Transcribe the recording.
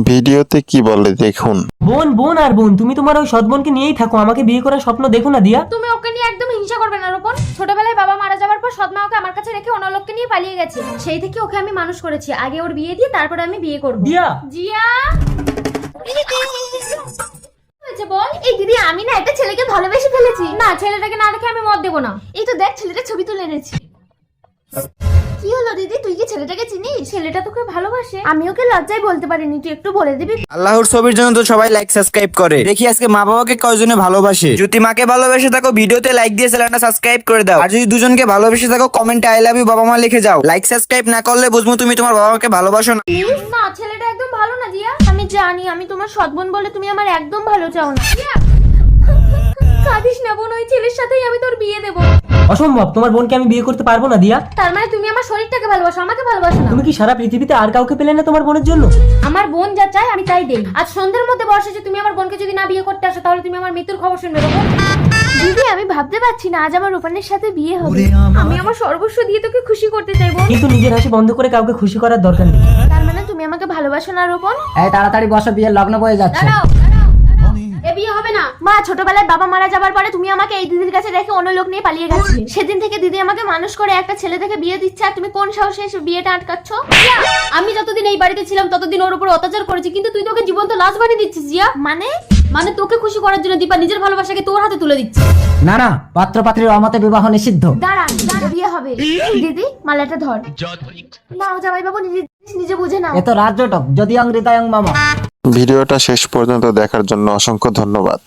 ভিডিওতে কি বলে দেখুন। বোন বোন আর বোন, তুমি তোমার ওই সৎ বোনকে নিয়েই থাকো, আমাকে বিয়ে করার স্বপ্ন দেখো না দিয়া। তুমি ওকে নিয়ে একদম হিংসা করবে না রোপন। ছোটবেলায় বাবা মারা যাওয়ার পর সৎমা ওকে আমার কাছে রেখে অন্য লোককে নিয়ে পালিয়ে গেছে। সেই থেকে ওকে আমি মানুষ করেছি। আগে ওর বিয়ে দিয়ে তারপরে আমি বিয়ে করব। দিয়া জিয়া হয়েছে বল। এই দিদি, আমি না একটা ছেলেকে ভালোবেসে ফেলেছি। না, ছেলেটাকে না দেখে আমি মত দেবো না। এই তো দেখ, ছেলেটার ছবি তুলে এনেছি। কি হলো দিদি, তুই কি ছেলেটাকে চিনিস? ছেলেটা তোকে ভালোবাসে। আমি ওকে লজ্জায় বলতে পারিনি, তুই একটু বলে দিবি? আল্লাহর ছবির জন্য তো সবাই লাইক সাবস্ক্রাইব করে। দেখি আজকে মা বাবাকে কয়জনে ভালোবাসে। যদি মাকে ভালোবেসে থাকো ভিডিওতে লাইক দিয়ে চ্যানেলটা সাবস্ক্রাইব করে দাও। আর যদি দুজনকে ভালোবেসে থাকো কমেন্টে আই লাভ ইউ বাবা মা লিখে যাও। লাইক সাবস্ক্রাইব না করলে বুঝবো তুমি তোমার বাবা মাকে ভালোবাসো না। না, ছেলেটা একদম ভালো না জিয়া। আমি জানি আমি তোমার সৎ বোন বলে তুমি আমার একদম ভালো চাও না। কাঁদিস না বোন, ওই ছেলের সাথেই আমি তোর বিয়ে দেবো। অসম্ভব, তোমার বোনকে আমি বিয়ে করতে পারবো না দিয়া। তার মানে তুমি আমার শরীরটাকে ভালোবাসো, আমাকে ভালোবাসো না? তুমি কি সারা পৃথিবীতে আর কাউকে পেলে না তোমার বোনের জন্য? আমার বোন যা চায় আমি তাই দেই। আজ সন্ধ্যার মধ্যে বর্ষা যে তুমি আমার বোনকে যদি না বিয়ে করতে আসো তাহলে তুমি আমার মৃত্যুর খবর শুনবে। দিদি, আমি ভাবতে পারছি না আজ আমার রূপানের সাথে বিয়ে হবে। আমি আমার সর্বস্ব দিয়ে তোকে খুশি করতে চাইবো। কিন্তু নিজের হাসি বন্ধ করে কাউকে খুশি করার দরকার নেই। তার মানে তুমি আমাকে ভালোবাসো না রূপন? এই তাড়াতাড়ি বসো, বিয়ের লগ্ন বয়ে যাচ্ছে। দাঁড়াও, এ বিয়ে হবে না। মা, ছোটবেলায় বাবা মারা যাবার পরে তুমি আমাকে এই দিদির কাছে রেখে অন্য লোক নিয়ে পালিয়ে গেছিলে। সেদিন থেকে দিদি আমাকে মানুষ করে একটা ছেলে থেকে বিয়ে দিচ্ছে, আর তুমি কোন সাহসে এসে বিয়েটা আটকাচ্ছ? আমি যতদিন এই বাড়িতে ছিলাম ততদিন ওর উপর অত্যাচার করেছি, কিন্তু তুই তোকে জীবন্ত লাশ বানিয়ে দিচ্ছিস জিয়া। মানে তোকে খুশি করার জন্য দীপা নিজের ভালোবাসাকে তোর হাতে তুলে দিচ্ছে। না না, পাত্র পাত্রীর অমতে বিবাহ নিষিদ্ধ। দাঁড়া, বিয়ে হবে। দিদি, মালাটা ধর। নাও জামাই বাবু, নিজে বুঝে নাও। এ তো রাজ্যটক, যদি হৃদয়ং মামা। ভিডিওটা শেষ পর্যন্ত দেখার জন্য অসংখ্য ধন্যবাদ।